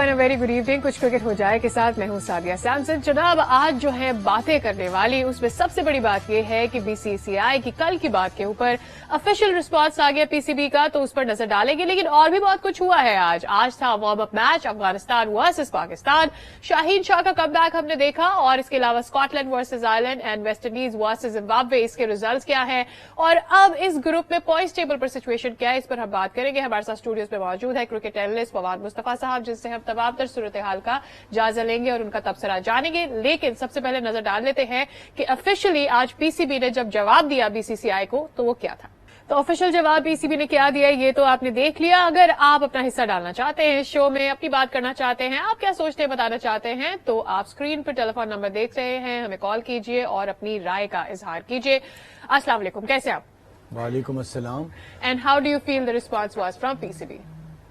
Everyone, very good evening. कुछ cricket हो जाए के साथ मैं हूं सादिया सैमसन। जनाब, आज जो है बातें करने वाली, उसमें सबसे बड़ी बात यह है कि बीसीसीआई की कल की बात के ऊपर ऑफिशियल रिस्पांस आ गया पीसीबी का, तो उस पर नजर डालेंगे। लेकिन और भी बहुत कुछ हुआ है आज था warm up match Afghanistan versus Pakistan. Shaheen Shah का कमबैक हमने देखा, और इसके अलावा Scotland versus Ireland and West Indies versus Zimbabwe, इसके रिजल्ट क्या है और अब इस ग्रुप में पॉइंट्स टेबल पर सिचुएशन क्या है, इस पर हम बात करेंगे। हमारे साथ स्टूडियोज में मौजूद है क्रिकेट एनालिस्ट फवाद मुस्तफा साहब, जिनसे हम तमाम तर सूरत हाल का जायजा लेंगे और उनका तबसरा जानेंगे। लेकिन सबसे पहले नजर डाल लेते हैं कि ऑफिशियली आज पीसीबी ने जब जवाब दिया बीसीसीआई को, तो वो क्या था। तो ऑफिशियल जवाब पीसीबी ने क्या दिया, ये तो आपने देख लिया। अगर आप अपना हिस्सा डालना चाहते हैं शो में, अपनी बात करना चाहते हैं, आप क्या सोचते हैं बताना चाहते हैं, तो आप स्क्रीन पर टेलीफोन नंबर देख रहे हैं, हमें कॉल कीजिए और अपनी राय का इजहार कीजिए। अस्सलाम वालेकुम, कैसे आप? वालेकुम अस्सलाम। And how do you feel the response was from PCB?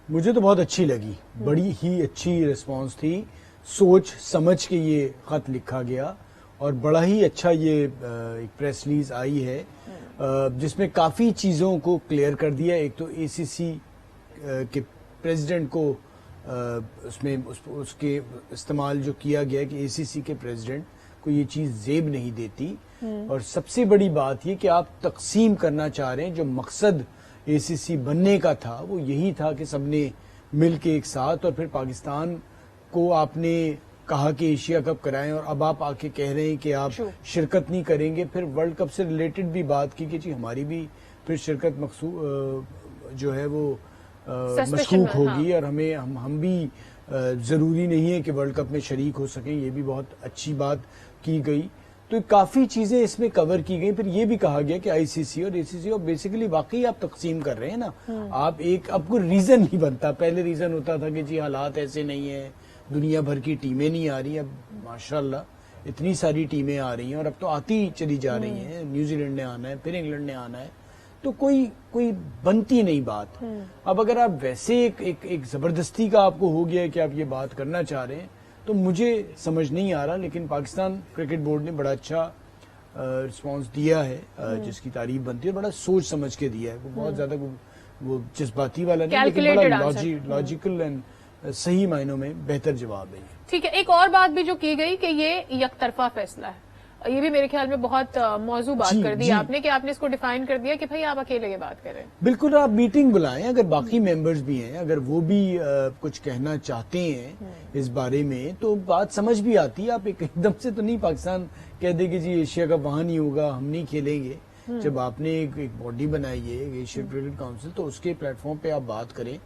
मुझे तो बहुत अच्छी लगी, बड़ी ही अच्छी रिस्पांस थी। सोच समझ के ये खत लिखा गया और बड़ा ही अच्छा ये एक प्रेस रिलीज आई है जिसमें काफी चीजों को क्लियर कर दिया। एक तो एसीसी के प्रेसिडेंट को उसमें उसके इस्तेमाल जो किया गया कि एसीसी के प्रेसिडेंट को ये चीज जेब नहीं देती, और सबसे बड़ी बात ये कि आप तकसीम करना चाह रहे हैं। जो मकसद एसीसी बनने का था वो यही था कि सबने मिल के एक साथ, और फिर पाकिस्तान को आपने कहा कि एशिया कप कराएं, और अब आप आके कह रहे हैं कि आप शिरकत नहीं करेंगे। फिर वर्ल्ड कप से रिलेटेड भी बात की कि जी हमारी भी फिर शिरकत जो है वो मशकूक होगी, और हम भी जरूरी नहीं है कि वर्ल्ड कप में शरीक हो सकें। ये भी बहुत अच्छी बात की गई। तो काफी चीजें इसमें कवर की गई। फिर ये भी कहा गया कि आईसीसी और एसीसी और बेसिकली वाकई आप तकसीम कर रहे हैं ना, आप एक अब कोई रीजन नहीं बनता। पहले रीजन होता था कि जी हालात ऐसे नहीं है, दुनिया भर की टीमें नहीं आ रही। अब माशाल्लाह इतनी सारी टीमें आ रही हैं, और अब तो आती चली जा रही हैं। न्यूजीलैंड ने आना है, फिर इंग्लैंड ने आना है, तो कोई बनती नहीं बात। अब अगर आप वैसे एक जबरदस्ती का आपको हो गया है कि आप ये बात करना चाह रहे हैं, तो मुझे समझ नहीं आ रहा। लेकिन पाकिस्तान क्रिकेट बोर्ड ने बड़ा अच्छा रिस्पांस दिया है, जिसकी तारीफ बनती है, और बड़ा सोच समझ के दिया है। वो बहुत ज्यादा वो जज्बाती वाला नहीं, लेकिन बड़ा लॉजिकल एंड सही मायनों में बेहतर जवाब है। ठीक है, एक और बात भी जो की गई कि ये यकतरफा फैसला है, ये भी मेरे ख्याल में बहुत मौजू बात कर दी आपने, कि आपने इसको डिफाइन कर दिया कि भाई आप अकेले ये बात करें। बिल्कुल, आप मीटिंग बुलाएं, अगर बाकी मेंबर्स भी हैं, अगर वो भी कुछ कहना चाहते हैं इस बारे में, तो बात समझ भी आती है। आप एकदम से तो नहीं पाकिस्तान कह दे कि जी एशिया कप वहां नहीं होगा, हम नहीं खेलेंगे। जब आपने एक बॉडी बनाई है एशियन क्रिकेट काउंसिल, तो उसके प्लेटफॉर्म पे आप बात करें,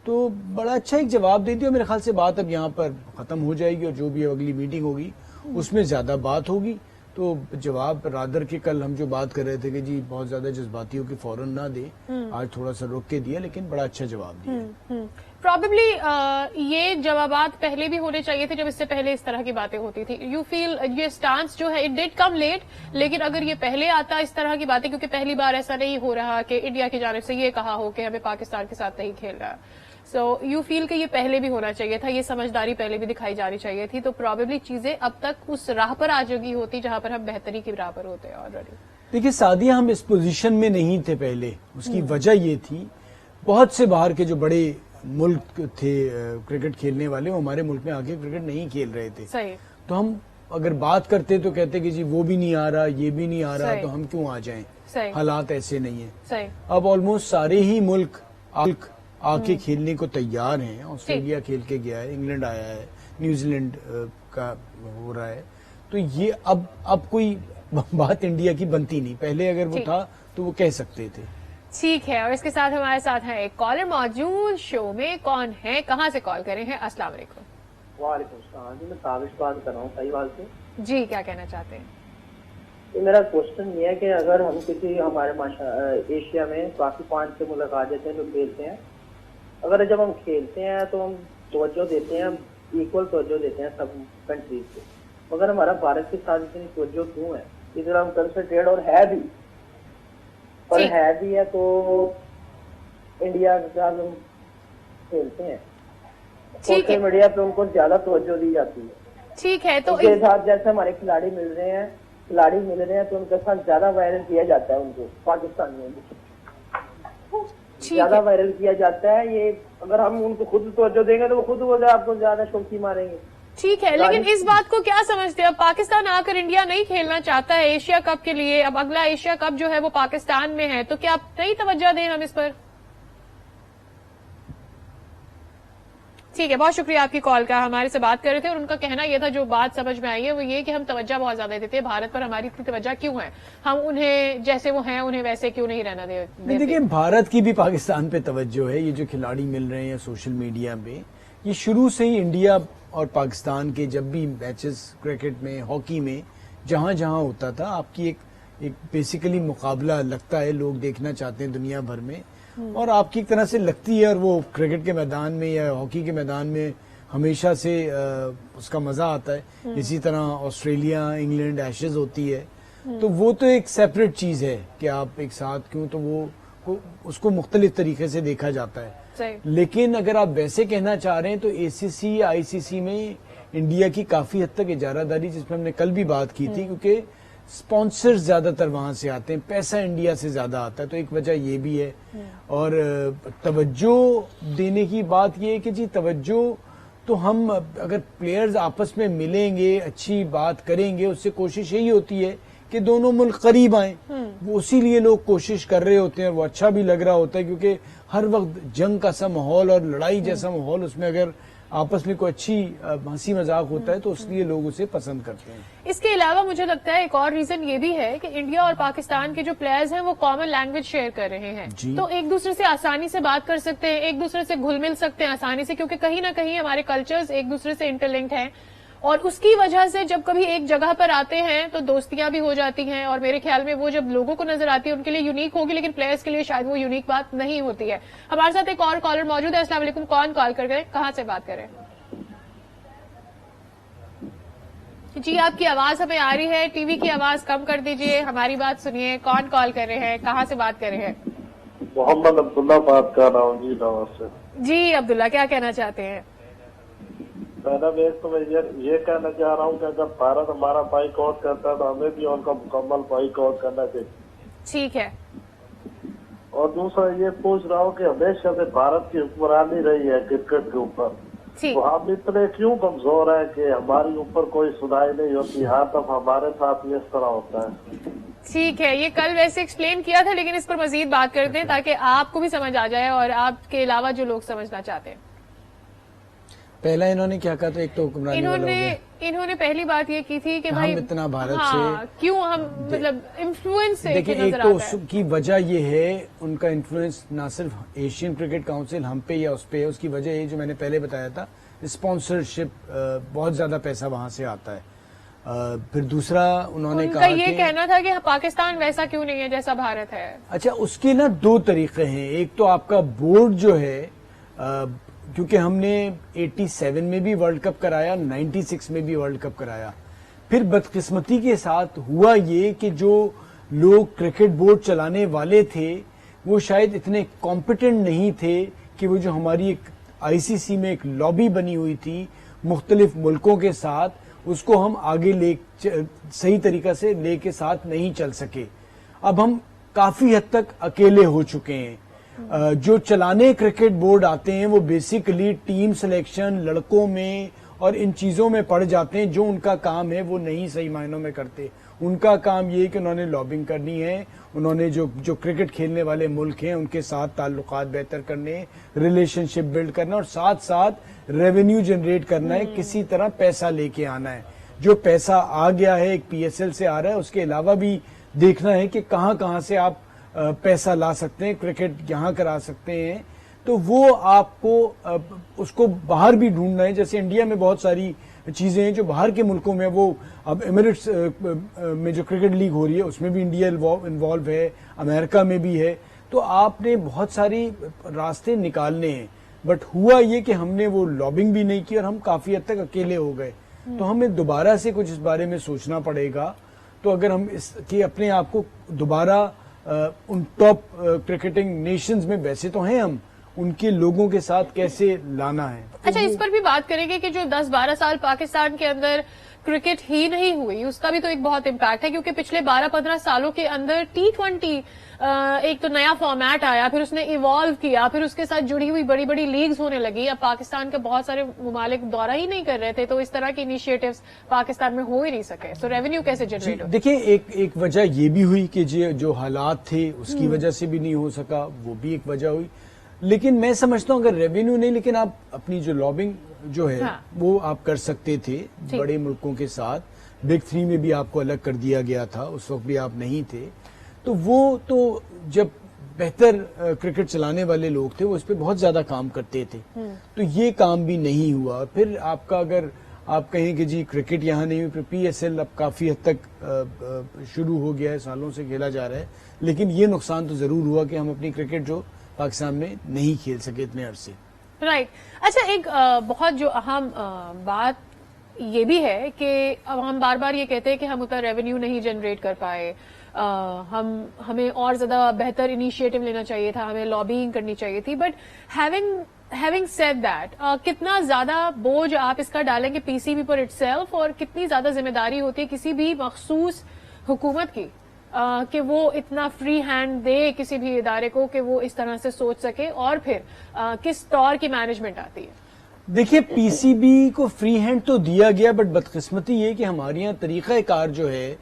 तो बड़ा अच्छा एक जवाब दे दिया। मेरे ख्याल से बात अब यहाँ पर खत्म हो जाएगी, और जो भी अगली मीटिंग होगी उसमें ज्यादा बात होगी। तो जवाब रादर के कल हम जो बात कर रहे थे कि जी बहुत ज्यादा जज्बातियों के फौरन ना दे, आज थोड़ा सा रोक के दिया, लेकिन बड़ा अच्छा जवाब दिया। प्रॉबेबली ये जवाबात पहले भी होने चाहिए थे, जब इससे पहले इस तरह की बातें होती थी। यू फील ये स्टांस जो है इट डिड कम लेट, लेकिन अगर ये पहले आता इस तरह की बातें, क्योंकि पहली बार ऐसा नहीं हो रहा कि इंडिया की जानिब से ये कहा हो कि हमें पाकिस्तान के साथ नहीं खेल रहा, सो यू फील कि ये पहले भी होना चाहिए था, ये समझदारी पहले भी दिखाई जानी चाहिए थी, तो प्रॉबेबली चीजें अब तक उस राह पर आ चुकी होती जहां पर हम बेहतरी की राह पर होते ऑलरेडी। देखिए सादिया, हम इस पोजीशन में नहीं थे पहले। उसकी वजह ये थी, बहुत से बाहर के जो बड़े मुल्क थे क्रिकेट खेलने वाले, वो हमारे मुल्क में आके क्रिकेट नहीं खेल रहे थे। सही। तो हम अगर बात करते तो कहते कि जी वो भी नहीं आ रहा, ये भी नहीं आ रहा, तो हम क्यों आ जाएं, हालात ऐसे नहीं है। सही। अब ऑलमोस्ट सारे ही मुल्क आके खेलने को तैयार हैं। ऑस्ट्रेलिया खेल के गया है, इंग्लैंड आया है, न्यूजीलैंड का हो रहा है। तो ये अब कोई बात इंडिया की बनती नहीं। पहले अगर वो था तो वो कह सकते थे। ठीक है, और इसके साथ हमारे साथ है एक कॉलर मौजूद शो में। कौन है, कहाँ से कॉल करे हैं? अस्सलाम वालेकुम। वालेकुम सलाम जी, मैं साबिश बात कर रहा हूँ साहिवाल से। जी, क्या कहना चाहते हैं? तो मेरा क्वेश्चन ये है कि अगर हम किसी हमारे एशिया में काफी 5 से मुल्क आ जाते हैं जो खेलते हैं, अगर जब हम खेलते हैं तो हम तवज्जो देते हैं, इक्वल तवज्जो देते हैं सब कंट्रीज को, मगर हमारा भारत के साथ इतनी तवज्जो क्यों है? इधर हम कंसंट्रेट और है भी, पर है भी है तो इंडिया के साथ हम खेलते हैं, सोशल मीडिया पे उनको ज्यादा तवज्जो दी जाती है। ठीक है, तो उसके साथ जैसे हमारे खिलाड़ी मिल रहे हैं तो उनके साथ ज्यादा वायरल किया जाता है उनको, पाकिस्तान में भी। ज्यादा वायरल किया जाता है। ये अगर हम उनको खुद तवज्जो देंगे तो वो खुद वो आपको ज्यादा शौकी मारेंगे। ठीक है, लेकिन इस बात को क्या समझते हैं? अब पाकिस्तान आकर इंडिया नहीं खेलना चाहता है एशिया कप के लिए, अब अगला एशिया कप जो है वो पाकिस्तान में है, तो क्या आप नहीं तवज्जो दें हम इस पर? ठीक है, बहुत शुक्रिया आपकी कॉल का। हमारे से बात कर रहे थे और उनका कहना यह था, जो बात समझ में आई है वो ये कि हम तवज्जो बहुत ज्यादा देते हैं भारत पर, हमारी इतनी तवज्जो क्यों है, हम उन्हें जैसे वो हैं उन्हें वैसे क्यों नहीं रहना देते? देखिए, भारत की भी पाकिस्तान पे तवज्जो है। ये जो खिलाड़ी मिल रहे हैं सोशल मीडिया में, ये शुरू से ही इंडिया और पाकिस्तान के जब भी मैचेस क्रिकेट में, हॉकी में, जहां जहां होता था, आपकी एक बेसिकली मुकाबला लगता है, लोग देखना चाहते हैं दुनिया भर में, और आपकी एक तरह से लगती है, और वो क्रिकेट के मैदान में या हॉकी के मैदान में हमेशा से उसका मजा आता है। इसी तरह ऑस्ट्रेलिया, इंग्लैंड एशेज होती है, तो वो तो एक सेपरेट चीज है कि आप एक साथ क्यों, तो वो उसको मुख्तलिफ तरीके से देखा जाता है। लेकिन अगर आप वैसे कहना चाह रहे हैं तो एसीसी, आईसीसी में इंडिया की काफी हद तक इजारादारी, जिसमें हमने कल भी बात की थी, क्योंकि स्पॉन्सर्स ज्यादातर वहां से आते हैं, पैसा इंडिया से ज्यादा आता है, तो एक वजह ये भी है। और तवज्जो देने की बात ये है कि जी तवज्जो तो हम, अगर प्लेयर्स आपस में मिलेंगे, अच्छी बात करेंगे, उससे कोशिश यही होती है कि दोनों मुल्क करीब आए। वो इसीलिए लोग कोशिश कर रहे होते हैं, और वो अच्छा भी लग रहा होता है, क्योंकि हर वक्त जंग का सा माहौल और लड़ाई जैसा माहौल, उसमें अगर आपस में कोई अच्छी हंसी मजाक होता है तो इसलिए लोग उसे पसंद करते हैं। इसके अलावा मुझे लगता है एक और रीजन ये भी है कि इंडिया और पाकिस्तान के जो प्लेयर्स हैं वो कॉमन लैंग्वेज शेयर कर रहे हैं, तो एक दूसरे से आसानी से बात कर सकते हैं, एक दूसरे से घुल मिल सकते हैं आसानी से, क्योंकि कहीं ना कहीं हमारे कल्चर्स एक दूसरे से इंटरलिंक्ड हैं, और उसकी वजह से जब कभी एक जगह पर आते हैं तो दोस्तियां भी हो जाती हैं, और मेरे ख्याल में वो जब लोगों को नजर आती है उनके लिए यूनिक होगी, लेकिन प्लेयर्स के लिए शायद वो यूनिक बात नहीं होती है। हमारे साथ एक और कॉलर मौजूद है। अस्सलाम वालेकुम, कौन कॉल कर गए, कहाँ से बात करें? जी, आपकी आवाज हमें आ रही है, टीवी की आवाज कम कर दीजिए, हमारी बात सुनिए। कौन कॉल कर रहे हैं, कहाँ से बात कर रहे हैं? मोहम्मद अब्दुल्ला बात कर रहा हूँ जी, नमस्ते जी अब्दुल्ला, क्या कहना चाहते हैं? मैडम, एक तो मैं ये कहना चाह रहा हूँ कि अगर भारत हमारा बाइकआउट करता है तो हमें भी उनका मुकम्मल बाइकआउट करना चाहिए। ठीक है। और दूसरा ये पूछ रहा हूँ कि हमेशा से भारत की हुक्मरानी रही है क्रिकेट के ऊपर, तो हम इतने क्यों कमजोर हैं कि हमारी ऊपर कोई सुनाई नहीं होती? हाँ, तब हमारे साथ इस तरह होता है। ठीक है, ये कल वैसे एक्सप्लेन किया था, लेकिन इस पर मजीद बात करते हैं ताकि आपको भी समझ आ जाए और आपके अलावा जो लोग समझना चाहते हैं। पहला इन्होंने क्या कहा था? एक तो हुक्मरानी इन्होंने पहली बात ये की थी कि भाई इतना भारत से क्यों हम, मतलब इन्फ्लुएंस से देखिए, एक तो उसकी वजह ये है, उनका इन्फ्लुएंस ना सिर्फ एशियन क्रिकेट काउंसिल हम पे या उस पे है, उसकी वजह ये जो मैंने पहले बताया था, स्पॉन्सरशिप, बहुत ज्यादा पैसा वहां से आता है। फिर दूसरा उन्होंने कहा ये कहना था कि पाकिस्तान वैसा क्यों नहीं है जैसा भारत है। अच्छा, उसके ना दो तरीके हैं। एक तो आपका बोर्ड जो है, क्योंकि हमने 87 में भी वर्ल्ड कप कराया, 96 में भी वर्ल्ड कप कराया, फिर बदकिस्मती के साथ हुआ ये कि जो लोग क्रिकेट बोर्ड चलाने वाले थे वो शायद इतने कॉम्पिटेंट नहीं थे कि वो जो हमारी एक आईसीसी में एक लॉबी बनी हुई थी मुख्तलिफ मुल्कों के साथ, उसको हम आगे सही तरीका से लेके साथ नहीं चल सके। अब हम काफी हद तक अकेले हो चुके हैं। जो चलाने क्रिकेट बोर्ड आते हैं वो बेसिकली टीम सिलेक्शन, लड़कों में और इन चीजों में पड़ जाते हैं। जो उनका काम है वो नहीं सही मायनों में करते। उनका काम ये कि उन्होंने लॉबिंग करनी है, उन्होंने जो क्रिकेट खेलने वाले मुल्क हैं उनके साथ ताल्लुकात बेहतर करने, रिलेशनशिप बिल्ड करना, और साथ साथ रेवेन्यू जनरेट करना है, किसी तरह पैसा लेके आना है। जो पैसा आ गया है, एक पीएसएल से आ रहा है, उसके अलावा भी देखना है कि कहाँ कहाँ से आप पैसा ला सकते हैं, क्रिकेट यहाँ करा सकते हैं, तो वो आपको उसको बाहर भी ढूंढना है। जैसे इंडिया में बहुत सारी चीजें हैं जो बाहर के मुल्कों में, वो अब एमिरेट्स में जो क्रिकेट लीग हो रही है उसमें भी इंडिया इन्वॉल्व है, अमेरिका में भी है, तो आपने बहुत सारी रास्ते निकालने हैं। बट हुआ ये कि हमने वो लॉबिंग भी नहीं की और हम काफी हद तक अकेले हो गए, तो हमें दोबारा से कुछ इस बारे में सोचना पड़ेगा। तो अगर हम इसकी अपने आप को दोबारा उन टॉप क्रिकेटिंग नेशंस में, वैसे तो हैं हम, उनके लोगों के साथ कैसे लाना है। अच्छा, इस पर भी बात करेंगे कि जो 10-12 साल पाकिस्तान के अंदर क्रिकेट ही नहीं हुई, उसका भी तो एक बहुत इम्पैक्ट है, क्योंकि पिछले 12-15 सालों के अंदर T20 एक तो नया फॉर्मेट आया, फिर उसने इवॉल्व किया, फिर उसके साथ जुड़ी हुई बड़ी बड़ी लीग्स होने लगी। अब पाकिस्तान के बहुत सारे ममालिक दौरा ही नहीं कर रहे थे, तो इस तरह के इनिशिएटिव्स पाकिस्तान में हो ही नहीं सके। तो रेवेन्यू कैसे जनरेट हो? देखिए, एक वजह ये भी हुई कि जो हालात थे उसकी वजह से भी नहीं हो सका, वो भी एक वजह हुई। लेकिन मैं समझता हूं अगर रेवेन्यू नहीं, लेकिन आप अपनी जो लॉबिंग जो है वो आप कर सकते थे बड़े मुल्कों के साथ। बिग 3 में भी आपको अलग कर दिया गया था, उस वक्त भी आप नहीं थे। तो वो तो जब बेहतर क्रिकेट चलाने वाले लोग थे वो इस पे बहुत ज्यादा काम करते थे, तो ये काम भी नहीं हुआ। फिर आपका अगर आप कहें कि जी क्रिकेट यहाँ नहीं हुई, PSL अब काफी हद तक शुरू हो गया है, सालों से खेला जा रहा है, लेकिन ये नुकसान तो जरूर हुआ कि हम अपनी क्रिकेट जो पाकिस्तान में नहीं खेल सके इतने अरसे। राइट। अच्छा, एक बहुत जो अहम बात ये भी है कि अब हम बार बार ये कहते हैं कि हम उतना रेवेन्यू नहीं जनरेट कर पाए, हमें और ज्यादा बेहतर इनिशिएटिव लेना चाहिए था, हमें लॉबिंग करनी चाहिए थी। बट हैविंग सेड दैट, कितना ज्यादा बोझ आप इसका डालेंगे पीसीबी पर इटसेल्फ, और कितनी ज्यादा जिम्मेदारी होती है किसी भी मखसूस हुकूमत की कि वो इतना फ्री हैंड दे किसी भी इदारे को कि वो इस तरह से सोच सके, और फिर किस तौर की मैनेजमेंट आती है? देखिए, पीसीबी को फ्री हैंड तो दिया गया, बट बदकिस्मती ये कि हमारे यहाँ तरीका कार जो है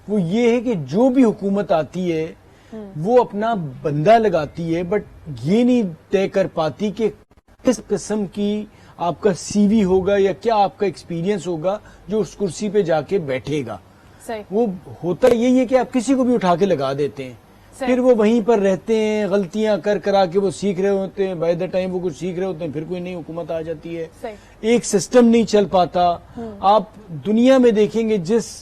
वो ये है कि जो भी हुकूमत आती है वो अपना बंदा लगाती है, बट ये नहीं तय कर पाती कि किस किस्म की आपका सीवी होगा या क्या आपका एक्सपीरियंस होगा जो उस कुर्सी पे जाके बैठेगा। सही। वो होता यही है कि आप किसी को भी उठा के लगा देते हैं, फिर वो वहीं पर रहते हैं, गलतियां कर करा के वो सीख रहे होते हैं, बाय द टाइम वो कुछ सीख रहे होते हैं फिर कोई नई हुकूमत आ जाती है। एक सिस्टम नहीं चल पाता। आप दुनिया में देखेंगे जिस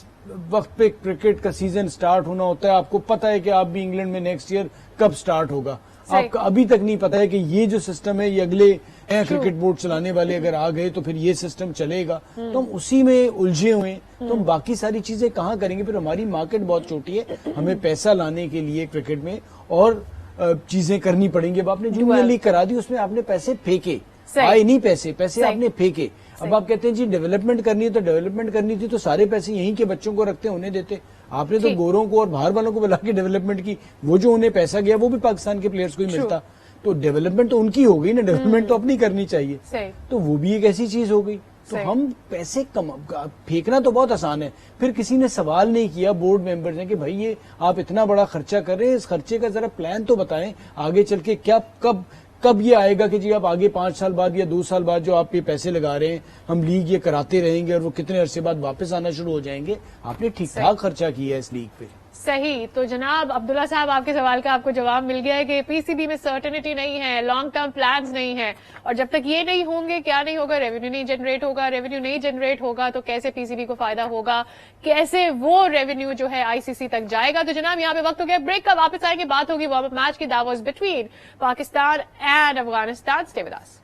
वक्त पे क्रिकेट का सीजन स्टार्ट होना होता है, आपको पता है कि आप भी इंग्लैंड में नेक्स्ट ईयर कब स्टार्ट होगा, आपको अभी तक नहीं पता है कि ये जो सिस्टम है ये अगले क्रिकेट बोर्ड चलाने वाले अगर आ गए तो फिर ये सिस्टम चलेगा। तो हम उसी में उलझे हुए हैं, तो हम बाकी सारी चीजें कहाँ करेंगे। फिर हमारी मार्केट बहुत छोटी है, हमें पैसा लाने के लिए क्रिकेट में और चीजें करनी पड़ेंगी। अब आपने जूनियर लीग करा दी, उसमें आपने पैसे फेंके, आए नहीं पैसे आपने फेंके। अब आप कहते हैं जी डेवलपमेंट करनी है, तो डेवलपमेंट करनी थी तो सारे पैसे यहीं के बच्चों को रखते उन्हें देते। आपने तो गोरों को और बाहर वालों को बुला के डेवलपमेंट की, वो जो उन्हें पैसा गया वो भी पाकिस्तान के प्लेयर्स को ही मिलता। तो डेवलपमेंट तो उनकी हो गई ना, डेवलपमेंट तो अपनी करनी चाहिए। तो वो भी एक ऐसी चीज हो गई। तो हम पैसे फेंकना तो बहुत आसान है, फिर किसी ने सवाल नहीं किया बोर्ड मेंबर्स ने कि भाई ये आप इतना बड़ा खर्चा कर रहे हैं, इस खर्चे का जरा प्लान तो बताएं आगे चल के क्या कब ये आएगा कि जी आप आगे 5 साल बाद या 2 साल बाद जो आप ये पैसे लगा रहे हैं हम लीग ये कराते रहेंगे और वो कितने अरसे बाद वापस आना शुरू हो जाएंगे। आपने ठीक ठाक खर्चा किया है इस लीग पे। सही। तो जनाब अब्दुल्ला साहब, आपके सवाल का आपको जवाब मिल गया है कि पीसीबी में सर्टेनिटी नहीं है, लॉन्ग टर्म प्लान्स नहीं है, और जब तक ये नहीं होंगे क्या नहीं होगा, रेवेन्यू नहीं जनरेट होगा। रेवेन्यू नहीं जनरेट होगा तो कैसे पीसीबी को फायदा होगा, कैसे वो रेवेन्यू जो है आईसीसी तक जाएगा। तो जनाब यहाँ पे वक्त हो गया ब्रेक का, वापस आएंगे, बात होगी वार्म अप मैच की, that was between Pakistan and Afghanistan. Stay with us.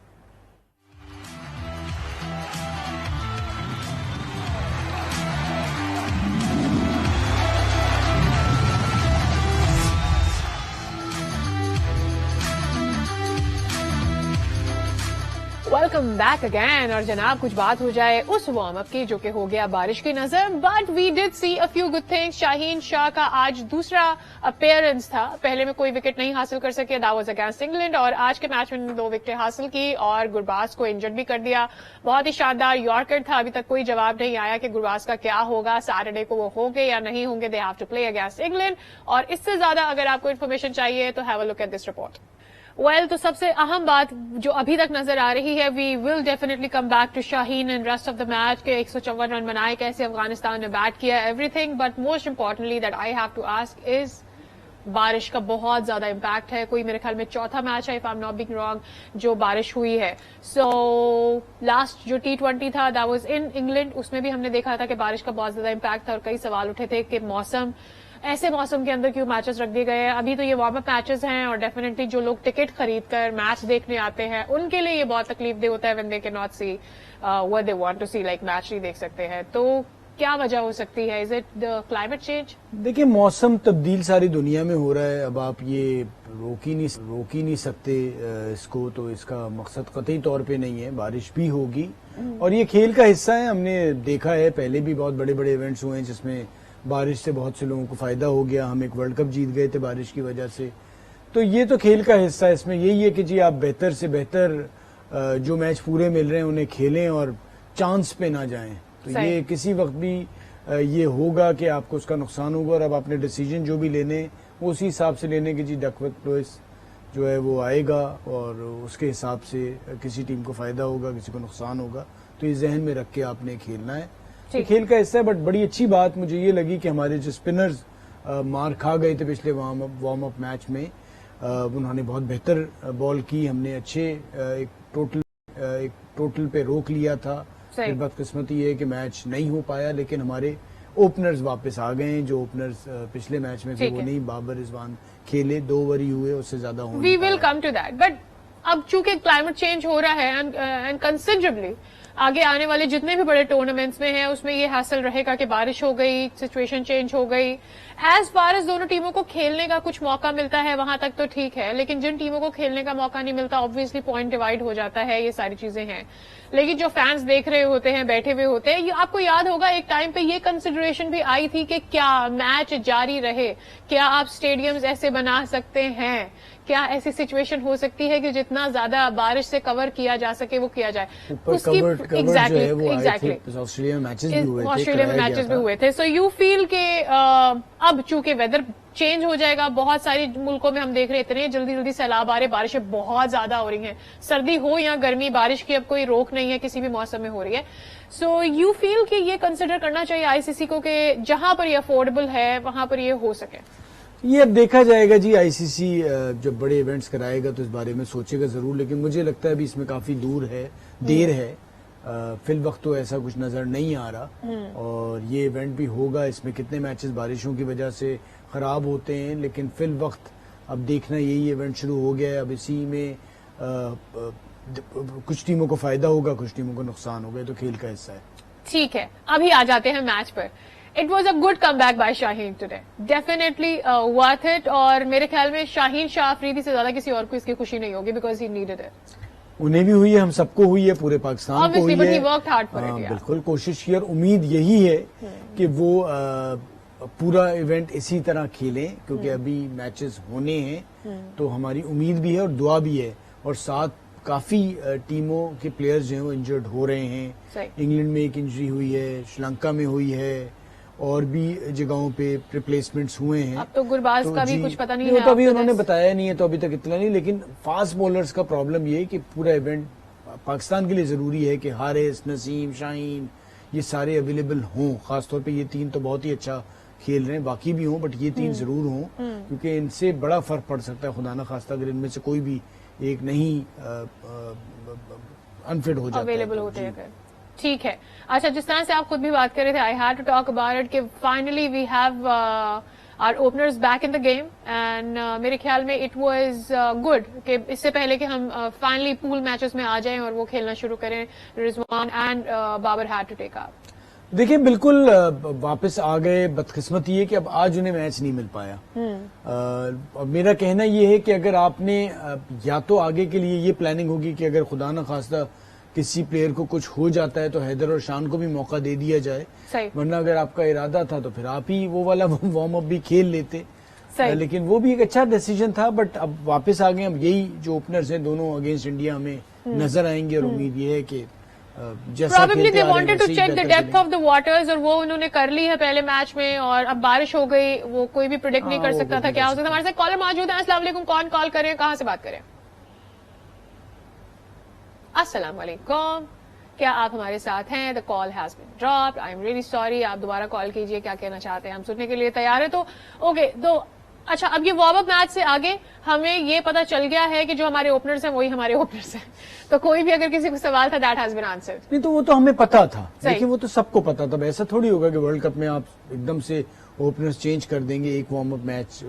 Welcome back again. और जनाब कुछ बात हो जाए उस वार्म अप की जो कि हो गया बारिश की नजर, but we did see a few good things. Shaheen Shah का आज दूसरा अपीयरेंस था, पहले में कोई विकेट नहीं हासिल कर सके, दैट वाज अगेंस्ट इंग्लैंड, और आज के मैच में 2 विकेट हासिल की और गुरबाज को इंजर्ड भी कर दिया। बहुत ही शानदार यॉर्कर था, अभी तक कोई जवाब नहीं आया कि गुरबाज का क्या होगा, सैटरडे को वो होंगे या नहीं होंगे, they have to play against England. और इससे ज्यादा अगर आपको इन्फॉर्मेशन चाहिए तो have a look at this report. तो सबसे अहम बात जो अभी तक नजर आ रही है, we will definitely come back to Shaheen and rest of the match के 154 रन बनाए, कैसे अफगानिस्तान ने बैट किया, everything. But most importantly that I have to ask is बारिश का बहुत ज्यादा इम्पैक्ट है। कोई मेरे ख्याल में चौथा मैच है, if I am not being wrong, जो बारिश हुई है। सो लास्ट जो T20 था दैट वाज इन इंग्लैंड, उसमें भी हमने देखा था कि बारिश का बहुत ज्यादा इम्पैक्ट था और कई सवाल उठे थे कि ऐसे मौसम के अंदर क्यों मैचेस रख दिए गए हैं। अभी तो ये वार्म अप मैचेस हैं और डेफिनेटली जो लोग टिकट खरीद कर मैच देखने आते हैं उनके लिए ये बहुत तकलीफ दे होता है when they can not see what they want to see, like match नहीं देख सकते हैं। तो क्या वजह हो सकती है? Is it the climate change? देखिए, मौसम तब्दील सारी दुनिया में हो रहा है। अब आप ये रोक ही नहीं सकते इसको, तो इसका मकसद कतई तौर पे नहीं है। बारिश भी होगी और ये खेल का हिस्सा है। हमने देखा है पहले भी बहुत बड़े बड़े इवेंट्स हुए हैं जिसमें बारिश से बहुत से लोगों को फायदा हो गया। हम एक वर्ल्ड कप जीत गए थे बारिश की वजह से। तो ये तो खेल का हिस्सा है। इसमें यही है कि जी आप बेहतर से बेहतर जो मैच पूरे मिल रहे हैं उन्हें खेलें और चांस पे ना जाएं। तो ये किसी वक्त भी ये होगा कि आपको उसका नुकसान होगा और अब आपने डिसीजन जो भी लेने वो उसी हिसाब से लेने की जी डकवर्थ लुइस जो है वो आएगा और उसके हिसाब से किसी टीम को फायदा होगा, किसी को नुकसान होगा। तो ये जहन में रख के आपने खेलना है। तो खेल का हिस्सा है। बट बड़ी अच्छी बात मुझे ये लगी कि हमारे जो स्पिनर्स मार खा गए थे पिछले वार्म अप मैच में, उन्होंने बहुत बेहतर बॉल की। हमने अच्छे एक टोटल पे रोक लिया था। फिर बदकिस्मती ये है कि मैच नहीं हो पाया, लेकिन हमारे ओपनर्स वापस आ गए हैं। जो ओपनर्स पिछले मैच में थे वो नहीं, बाबर रिजवान खेले, 2 ओवर ही हुए, उससे ज्यादा होने we will come to that. But अब चूंकि क्लाइमेट चेंज हो रहा है एंड कंसिडरेबली आगे आने वाले जितने भी बड़े टूर्नामेंट्स में है उसमें ये हासिल रहेगा कि बारिश हो गई, सिचुएशन चेंज हो गई। एज फार एज दोनों टीमों को खेलने का कुछ मौका मिलता है वहां तक तो ठीक है, लेकिन जिन टीमों को खेलने का मौका नहीं मिलता ऑब्वियसली पॉइंट डिवाइड हो जाता है, ये सारी चीजें हैं। लेकिन जो फैंस देख रहे होते हैं, बैठे हुए होते हैं, आपको याद होगा एक टाइम पे ये कंसिडरेशन भी आई थी कि क्या मैच जारी रहे, क्या आप स्टेडियम्स ऐसे बना सकते हैं, क्या ऐसी सिचुएशन हो सकती है कि जितना ज्यादा बारिश से कवर किया जा सके वो किया जाए। उसकी एग्जैक्टली ऑस्ट्रेलिया में मैचेस भी हुए थे। सो यू फील के अब चूंकि वेदर चेंज हो जाएगा, बहुत सारे मुल्कों में हम देख रहे हैं इतने जल्दी जल्दी सैलाब आ रहे, बारिशें बहुत ज्यादा हो रही हैं, सर्दी हो या गर्मी, बारिश की अब कोई रोक नहीं है, किसी भी मौसम में हो रही है। सो यू फील कि ये कंसिडर करना चाहिए आईसीसी को कि जहां पर ये अफोर्डेबल है वहां पर ये हो सके? ये अब देखा जाएगा जी। आईसीसी जब बड़े इवेंट्स कराएगा तो इस बारे में सोचेगा जरूर, लेकिन मुझे लगता है अभी इसमें काफी देर है। फिल वक्त तो ऐसा कुछ नजर नहीं आ रहा और ये इवेंट भी होगा। इसमें कितने मैचेस बारिशों की वजह से खराब होते हैं, लेकिन फिल वक्त अब देखना यही इवेंट शुरू हो गया है। अब इसी में कुछ टीमों को फायदा होगा, कुछ टीमों को नुकसान होगा, तो खेल का हिस्सा है। ठीक है, अभी आ जाते हैं मैच पर। It was a good come back by Shaheen today, definitely worth it. और मेरे ख्याल में शाहीन शाह अफरीदी से ज्यादा किसी और को इसकी खुशी नहीं होगी, बिकॉज ही नीडेड इट। उन्हें भी हुई है, हम सबको हुई है, पूरे पाकिस्तान को हुई है। बिल्कुल कोशिश की और उम्मीद यही है कि वो पूरा इवेंट इसी तरह खेलें, क्योंकि अभी मैचेस होने हैं। तो हमारी उम्मीद भी है और दुआ भी है। और साथ काफी टीमों के प्लेयर्स जो हैं वो इंजर्ड हो रहे हैं। इंग्लैंड में एक इंजरी हुई है, श्रीलंका में हुई है, और भी जगहों पे रिप्लेसमेंट्स हुए हैं। अब तो गुरबाज का भी कुछ पता नहीं है, तो अभी उन्होंने बताया नहीं है, तो अभी तक इतना नहीं। लेकिन फास्ट बॉलर्स का प्रॉब्लम ये है कि पूरा इवेंट पाकिस्तान के लिए जरूरी है कि हारिस, नसीम, शाहीन ये सारे अवेलेबल हों। खासतौर पे ये 3 तो बहुत ही अच्छा खेल रहे हैं, बाकी भी हों, बट ये 3 जरूर हों, क्योंकि इनसे बड़ा फर्क पड़ सकता है। खुदा ना खास्ता अगर इनमें से कोई भी एक नहीं अनफिट हो जाता अवेलेबल होते हैं। ठीक है, अच्छा, जिस तरह से आप खुद भी बात कर रहे थे, I had to talk about it कि finally we have our openers back in the game and मेरे ख्याल में इट वाज गुड कि इससे पहले कि हम फाइनली पूल मैचेस में आ जाएं और वो खेलना शुरू करें, Rizwan and Babar had to take up. देखिए, बिल्कुल वापस आ गए। बदकिस्मती है कि अब आज उन्हें मैच नहीं मिल पाया। मेरा कहना यह है कि अगर आपने या तो आगे के लिए ये प्लानिंग होगी कि अगर खुदा न खास्ता किसी प्लेयर को कुछ हो जाता है तो हैदर और शान को भी मौका दे दिया जाए, वरना अगर आपका इरादा था तो फिर आप ही वो वाला वार्म अप भी खेल लेते। लेकिन वो भी एक अच्छा डिसीजन था। बट अब वापस आ गए। अब यही जो ओपनर्स हैं दोनों अगेंस्ट इंडिया हमें नजर आएंगे और उम्मीद ये है कि Probably they wanted to check the depth of the waters और वो उन्होंने कर ली है पहले मैच में। और अब बारिश हो गई, वो कोई भी प्रेडिक्ट नहीं कर सकता था क्या हो सकता था। हमारे साथ कॉलर मौजूद है। अस्सलाम वालेकुम, कौन कॉल करें, कहाँ से बात करें? अस्सलाम वालेकुम, क्या आप हमारे साथ हैं? The call has been dropped, I am really sorry. आप दोबारा कॉल कीजिए, क्या कहना चाहते हैं, हम सुनने के लिए तैयार है। तो ओके, तो अच्छा, अब ये वार्म अप मैच से आगे हमें ये पता चल गया है कि जो हमारे ओपनर्स हैं वही हमारे ओपनर्स हैं। तो कोई भी अगर किसी को सवाल था, दैट हैज बीन आंसर्ड। नहीं, तो वो तो हमें पता था। देखिए, वो तो सबको पता था। ऐसा थोड़ी होगा कि वर्ल्ड कप में आप एकदम से ओपनर्स चेंज कर देंगे एक वार्म अप मैच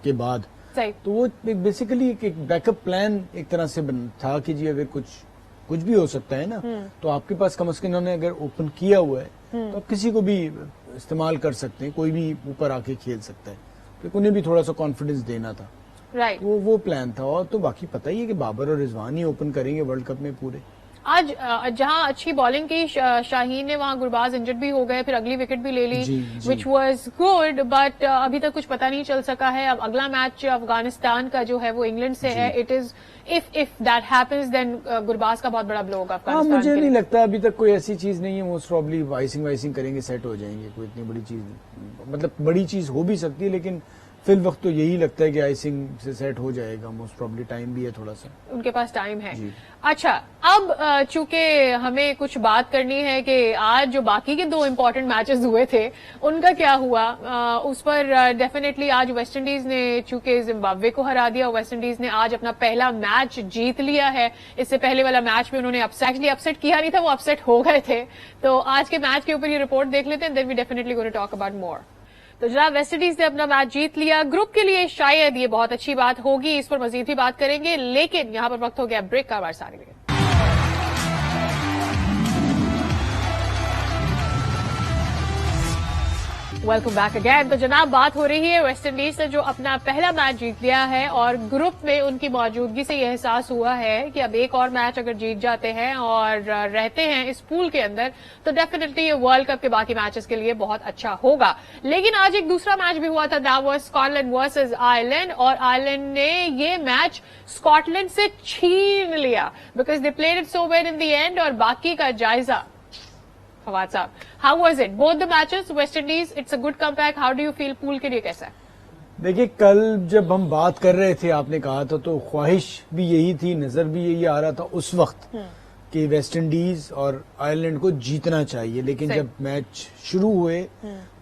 के बाद। सही। तो वो बेसिकली एक बैकअप प्लान एक तरह से था कि जी अगर कुछ कुछ भी हो सकता है ना, तो आपके पास कम से कम इन्होंने अगर ओपन किया हुआ है तो आप किसी को भी इस्तेमाल कर सकते हैं, कोई भी ऊपर आके खेल सकता है, तो उन्हें भी थोड़ा सा कॉन्फिडेंस देना था। राइट, वो प्लान था। और तो बाकी पता ही है कि बाबर और रिजवान ही ओपन करेंगे वर्ल्ड कप में पूरे। आज जहां अच्छी बॉलिंग की शाहीन ने, वहां गुरबाज इंजर्ड भी हो गए, फिर अगली विकेट भी ले ली, विच वाज गुड, बट अभी तक कुछ पता नहीं चल सका है। अब अगला मैच अफगानिस्तान का जो है वो इंग्लैंड से है। It is if that happens then Gurbaz का बहुत बड़ा ब्लो होगा अफगानिस्तान। मुझे नहीं लगता अभी तक कोई ऐसी चीज नहीं है, मोस्ट प्रॉब्ली वाइसिंग करेंगे, सेट हो जाएंगे। कोई इतनी बड़ी चीज, मतलब बड़ी चीज हो भी सकती है, लेकिन फिल वक्त तो यही लगता है कि आइसिंग से सेट हो जाएगा मोस्ट प्रॉब्ली। टाइम भी है थोड़ा सा, उनके पास टाइम है। अच्छा, अब चूंकि हमें कुछ बात करनी है कि आज जो बाकी के 2 इंपॉर्टेंट मैचेस हुए थे उनका क्या हुआ, उस पर डेफिनेटली आज वेस्ट इंडीज ने चूंकि जिम्बाब्वे को हरा दिया, वेस्ट इंडीज ने आज अपना पहला मैच जीत लिया है। इससे पहले वाला मैच में उन्होंने अपसेट किया नहीं था, वो अपसेट हो गए थे। तो आज के मैच के ऊपर ये रिपोर्ट देख लेते हैं, then we definitely gonna talk about more. तो जनाब, वेस्ट इंडीज ने अपना मैच जीत लिया। ग्रुप के लिए शायद ये बहुत अच्छी बात होगी, इस पर मजीद भी बात करेंगे, लेकिन यहां पर वक्त हो गया ब्रेक का। हमारे सारे वेलकम बैक अगेन। तो जनाब, बात हो रही है वेस्ट इंडीज से जो अपना पहला मैच जीत लिया है और ग्रुप में उनकी मौजूदगी से यह एहसास हुआ है कि अब एक और मैच अगर जीत जाते हैं और रहते हैं इस पूल के अंदर तो डेफिनेटली ये वर्ल्ड कप के बाकी मैचेस के लिए बहुत अच्छा होगा। लेकिन आज एक दूसरा मैच भी हुआ था, that was Scotland versus Ireland, और आयरलैंड ने ये मैच स्कॉटलैंड से छीन लिया because they played it so well in the end. और बाकी का जायजा फवाद साहब, how was it both the matches? West Indies, it's a good comeback, how do you feel? Pool के लिए कैसा है? देखिए, कल जब हम बात कर रहे थे, आपने कहा था तो ख्वाहिश भी यही थी, नजर भी यही आ रहा था उस वक्त कि वेस्ट इंडीज और आयरलैंड को जीतना चाहिए। लेकिन जब मैच शुरू हुए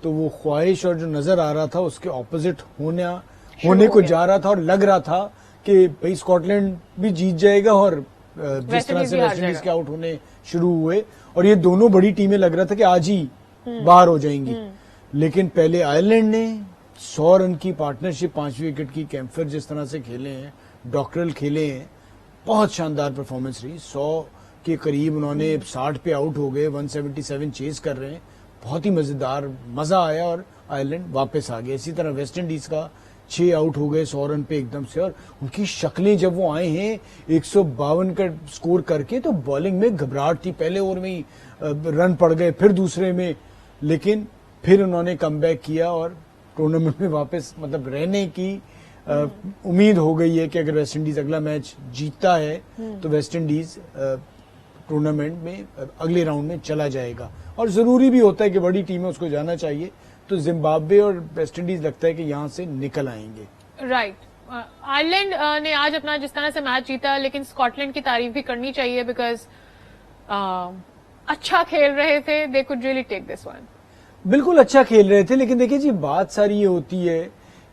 तो वो ख्वाहिश और जो नजर आ रहा था उसके ऑपोजिट होने को जा रहा था, और लग रहा था कि भाई स्कॉटलैंड भी जीत जाएगा और जिस तरह से वेस्ट इंडीज के आउट होने शुरू हुए और ये दोनों बड़ी टीमें लग रहा था कि आज ही बाहर हो जाएंगी। लेकिन पहले आयरलैंड ने 100 रन की पार्टनरशिप 5वीं विकेट की, कैम्फर जिस तरह से खेले हैं, डॉक्टरल खेले हैं, बहुत शानदार परफॉर्मेंस रही। 100 के करीब उन्होंने 60 पे आउट हो गए, 177 चेज कर रहे हैं, बहुत ही मजेदार, मजा आया और आयरलैंड वापस आ गया। इसी तरह वेस्ट इंडीज का 6 आउट हो गए 100 रन पे एकदम से, और उनकी शक्लें जब वो आए हैं 152 का स्कोर करके तो बॉलिंग में घबराहट थी। पहले ओवर में ही रन पड़ गए, फिर दूसरे में, लेकिन फिर उन्होंने कमबैक किया और टूर्नामेंट में वापस मतलब रहने की उम्मीद हो गई है कि अगर वेस्ट इंडीज अगला मैच जीतता है तो वेस्ट इंडीज टूर्नामेंट में अगले राउंड में चला जाएगा। और जरूरी भी होता है कि बड़ी टीमें उसको जाना चाहिए, तो जिम्बाब्वे और वेस्ट इंडीज लगता है कि यहां से निकल आएंगे। राइट, आयरलैंड ने आज अपना जिस तरह से मैच जीता, लेकिन स्कॉटलैंड की तारीफ भी करनी चाहिए बिकॉज अच्छा खेल रहे थे, they could really take this one. बिल्कुल अच्छा खेल रहे थे, लेकिन देखिए जी, बात सारी ये होती है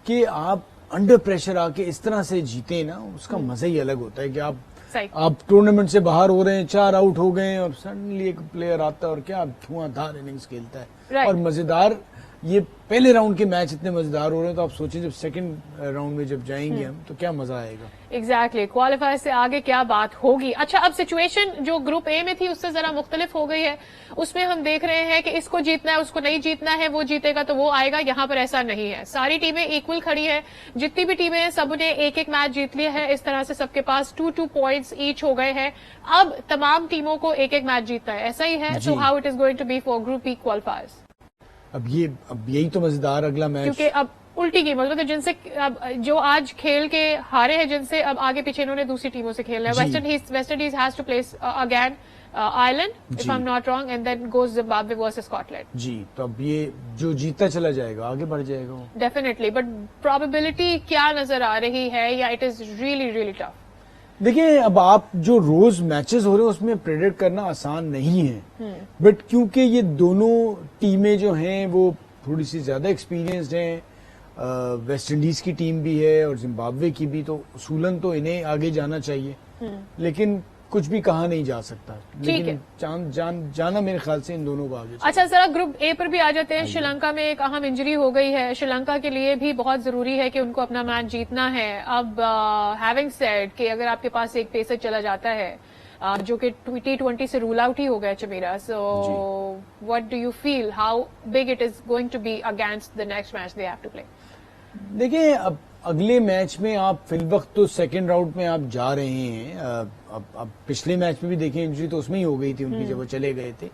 कि आप अंडर प्रेशर आके इस तरह से जीते ना, उसका मजा ही अलग होता है कि आप टूर्नामेंट से बाहर हो रहे हैं, 4 आउट हो गए और सडनली एक प्लेयर आता है और क्या धुआंधार इनिंग्स खेलता है। और मजेदार, ये पहले राउंड के मैच इतने मजेदार हो रहे हैं, तो आप सोचिए जब सेकंड राउंड में जब जाएंगे हम तो क्या मजा आएगा। एग्जैक्टली, क्वालिफायर से आगे क्या बात होगी। अच्छा, अब सिचुएशन जो ग्रुप ए में थी उससे जरा मुख्तलिफ हो गई है। उसमें हम देख रहे हैं कि इसको जीतना है, उसको नहीं जीतना है, वो जीतेगा तो वो आएगा। यहाँ पर ऐसा नहीं है, सारी टीमें इक्वल खड़ी है, जितनी भी टीमें हैं सबने एक एक मैच जीत लिया है। इस तरह से सबके पास 2-2 पॉइंट्स ईच हो गए हैं। अब तमाम टीमों को एक एक मैच जीतना है, ऐसा ही है। So how it is going to be for group B qualifiers? अब यही तो मजेदार अगला मैच, क्योंकि अब उल्टी टीम, मतलब जिनसे अब जो आज खेल के हारे हैं, जिनसे अब आगे पीछे इन्होंने दूसरी टीमों से खेलना है। West Indies has to plays again Ireland, if I am not wrong, and then goes Zimbabwe versus Scotland. जी, तो अब ये जो जीतता चला जाएगा आगे बढ़ जाएगा वो डेफिनेटली। बट प्रोबेबिलिटी क्या नजर आ रही है, या it is really really tough? देखिए, अब आप जो रोज मैचेस हो रहे हैं उसमें प्रेडिक्ट करना आसान नहीं है, बट क्योंकि ये दोनों टीमें जो हैं वो थोड़ी सी ज्यादा एक्सपीरियंस्ड हैं, वेस्ट इंडीज की टीम भी है और जिम्बाब्वे की भी, तो उसूलन तो इन्हें आगे जाना चाहिए, लेकिन कुछ भी कहा नहीं जा सकता। लेकिन जाना मेरे ख्याल से इन दोनों को आगे। अच्छा, जरा ग्रुप ए पर भी आ जाते हैं। श्रीलंका में एक अहम इंजरी हो गई है, श्रीलंका के लिए भी बहुत जरूरी है कि उनको अपना मैच जीतना है। अब हैविंग सेड कि अगर आपके पास एक पेसर चला जाता है जो कि T20 से रूल आउट ही हो गया Chameera. So what do you feel, how big it is going to be against the next match they have to play? देखिए, अब अगले मैच में आप फिलवक्त तो सेकेंड राउंड में आप जा रहे हैं. अब पिछले मैच में भी देखें, इंजरी तो उसमें ही हो गई थी उनकी जब वो चले गए थे,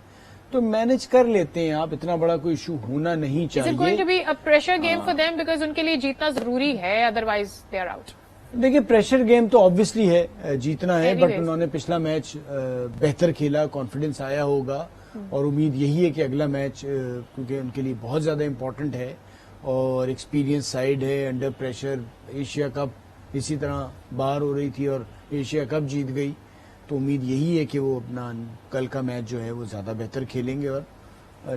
तो मैनेज कर लेते हैं आप. इतना बड़ा कोई इशू होना नहीं चाहिए. Is it going to be a pressure game for them, because उनके लिए जीतना जरूरी है, अदरवाइज दे आर आउट? देखिए, प्रेशर गेम तो ऑब्वियसली है, जीतना है, बट उन्होंने पिछला मैच बेहतर खेला, कॉन्फिडेंस आया होगा, और उम्मीद यही है कि अगला मैच, क्योंकि उनके लिए बहुत ज्यादा इंपॉर्टेंट है और एक्सपीरियंस साइड है, अंडर प्रेशर. एशिया कप इसी तरह बाहर हो रही थी और एशिया कप जीत गई, तो उम्मीद यही है कि वो अपना कल का मैच जो है वो ज्यादा बेहतर खेलेंगे और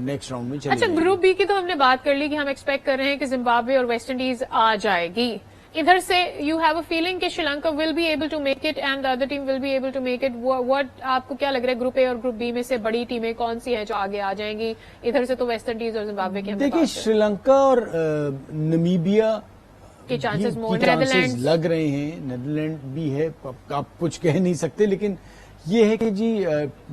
नेक्स्ट राउंड में चले. अच्छा, ग्रुप बी की तो हमने बात कर ली कि हम एक्सपेक्ट कर रहे हैं कि जिम्बाब्वे और वेस्ट इंडीज आ जाएगी. इधर से यू हैव अ फीलिंग कि Sri Lanka will be able to make it and the other team will be able to make it. What आपको क्या लग रहा है, ग्रुप ए और ग्रुप बी में से बड़ी टीमें कौन सी हैं जो आगे आ जाएंगी? इधर से तो वेस्ट इंडीज और जिम्बाब्वे की देखिए, श्रीलंका और नमीबिया के चांसेस लग रहे हैं. नीदरलैंड भी है, आप कुछ कह नहीं सकते, लेकिन ये है कि जी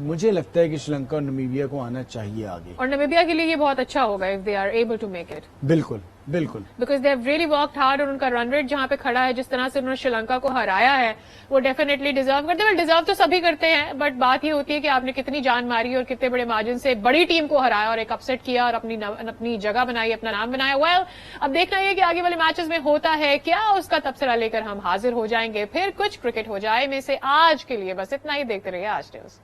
मुझे लगता है कि श्रीलंका और नमीबिया को आना चाहिए आगे. और नमीबिया के लिए ये बहुत अच्छा होगा if they are able to make it. बिल्कुल बिल्कुल, because they have really worked hard, और उनका रन रेट जहां पे खड़ा है, जिस तरह से उन्होंने श्रीलंका को हराया है, वो डेफिनेटली डिजर्व करते हैं. डिजर्व तो सभी करते हैं, बट बात ये होती है कि आपने कितनी जान मारी और कितने बड़े मार्जिन से बड़ी टीम को हराया और एक अपसेट किया और अपनी जगह बनाई, अपना नाम बनाया. वेल, अब देखना है कि आगे वाले मैचेस में होता है क्या. उसका तबसरा लेकर हम हाजिर हो जाएंगे फिर कुछ क्रिकेट हो जाए में से. आज के लिए बस इतना ही. देखते रहिए आज न्यूज.